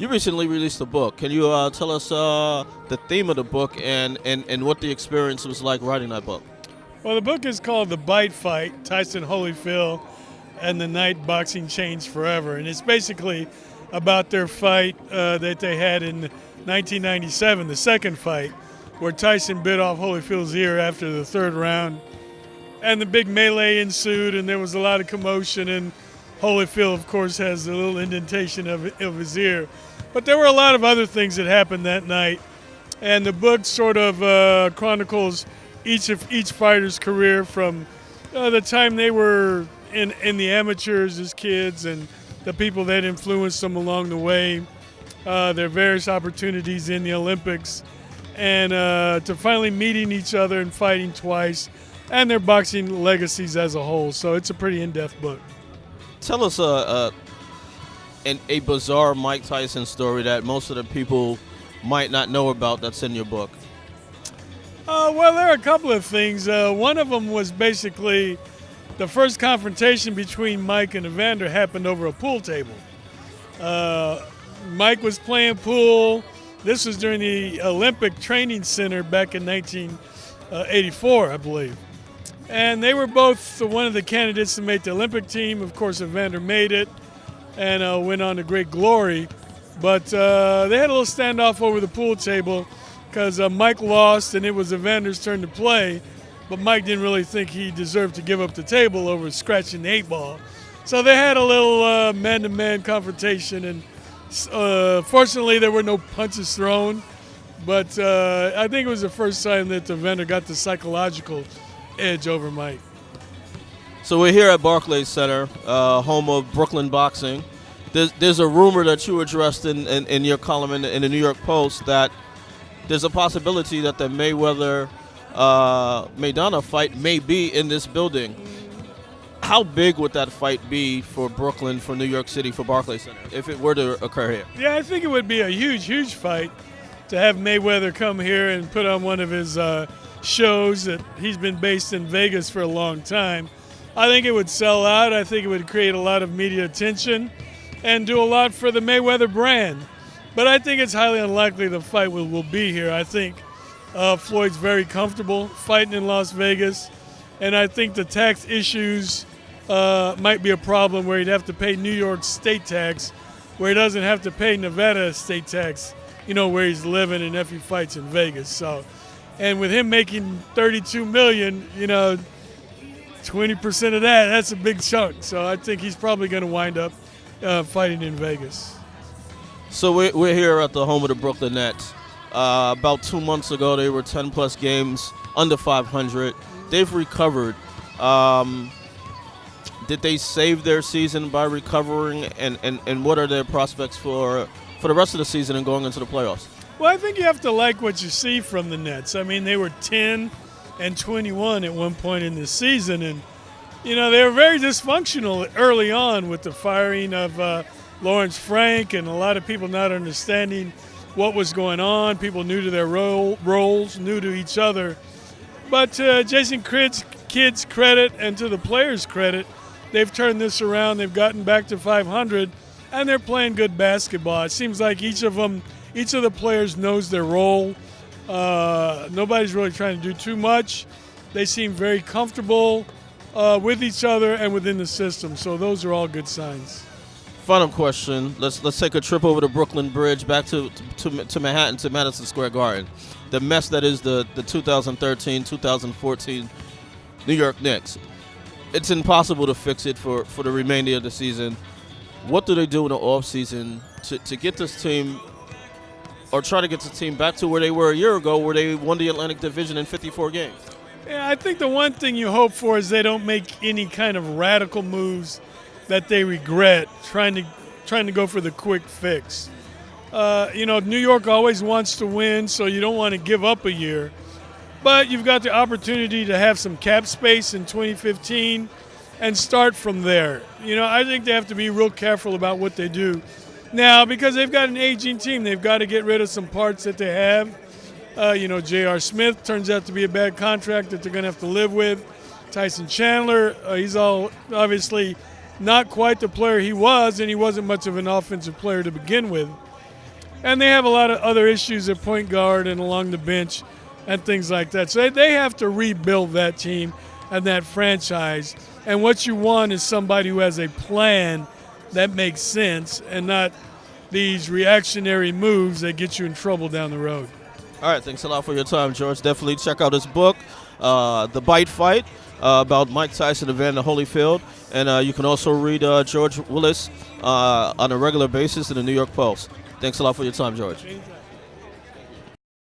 You recently released a book. Can you tell us the theme of the book and what the experience was like writing that book? Well, the book is called The Bite Fight, Tyson Holyfield and the Night Boxing Changed Forever. And it's basically about their fight that they had in 1997, the second fight, where Tyson bit off Holyfield's ear after the third round. And the big melee ensued, and there was a lot of commotion, and Holyfield, of course, has a little indentation of his ear. But there were a lot of other things that happened that night, and the book sort of chronicles each fighter's career from the time they were in the amateurs as kids and the people that influenced them along the way, their various opportunities in the Olympics, and to finally meeting each other and fighting twice, and their boxing legacies as a whole. So it's a pretty in-depth book. Tell us a bizarre Mike Tyson story that most of the people might not know about that's in your book. Well, there are a couple of things. One of them was basically the first confrontation between Mike and Evander happened over a pool table. Mike was playing pool. This was during the Olympic Training Center back in 1984, I believe. And they were both one of the candidates to make the Olympic team. Of course, Evander made it and went on to great glory. But they had a little standoff over the pool table because Mike lost and it was Evander's turn to play. But Mike didn't really think he deserved to give up the table over scratching the 8-ball. So they had a little man-to-man confrontation. And fortunately, there were no punches thrown. But I think it was the first time that Evander got the psychological edge over Mike. So we're here at Barclays Center, home of Brooklyn boxing. There's a rumor that you addressed in your column in the New York Post that there's a possibility that the Mayweather Madonna fight may be in this building. How big would that fight be for Brooklyn, for New York City, for Barclays Center, if it were to occur here? Yeah, I think it would be a huge, huge fight to have Mayweather come here and put on one of his shows that he's been based in Vegas for a long time. I think it would sell out. I think it would create a lot of media attention and do a lot for the Mayweather brand. But I think it's highly unlikely the fight will be here. I think Floyd's very comfortable fighting in Las Vegas, and I think the tax issues might be a problem where he'd have to pay New York state tax, where he doesn't have to pay Nevada state tax, where he's living and if he fights in Vegas. So, and with him making $32 million, 20% of that's a big chunk. So I think he's probably going to wind up fighting in Vegas. So we're here at the home of the Brooklyn Nets. About 2 months ago, they were 10-plus games under 500. They've recovered. Did they save their season by recovering? And what are their prospects for the rest of the season and going into the playoffs? Well, I think you have to like what you see from the Nets. I mean, they were 10-21 at one point in this season, and they were very dysfunctional early on with the firing of Lawrence Frank and a lot of people not understanding what was going on. People new to their roles, new to each other. But to Jason Kidd's credit and to the players' credit, they've turned this around. They've gotten back to 500, and they're playing good basketball. It seems like each of the players knows their role. Nobody's really trying to do too much. They seem very comfortable with each other and within the system. So those are all good signs. Final question. Let's take a trip over the Brooklyn Bridge back to Manhattan, to Madison Square Garden. The mess that is the 2013-2014 New York Knicks. It's impossible to fix it for the remainder of the season. What do they do in the offseason to get this team, or try to get the team back to where they were a year ago, where they won the Atlantic Division in 54 games? Yeah, I think the one thing you hope for is they don't make any kind of radical moves that they regret, trying to go for the quick fix. New York always wants to win, so you don't want to give up a year. But you've got the opportunity to have some cap space in 2015 and start from there. I think they have to be real careful about what they do now because they've got an aging team. They've got to get rid of some parts that they have. J.R. Smith turns out to be a bad contract that they're going to have to live with. Tyson Chandler, he's obviously not quite the player he was, and he wasn't much of an offensive player to begin with. And they have a lot of other issues at point guard and along the bench and things like that. So they have to rebuild that team and that franchise. And what you want is somebody who has a plan that makes sense and not these reactionary moves that get you in trouble down the road. All right, thanks a lot for your time, George. Definitely check out his book, The Bite Fight, about Mike Tyson and Evander Holyfield. And you can also read George Willis on a regular basis in the New York Post. Thanks a lot for your time, George. Anytime.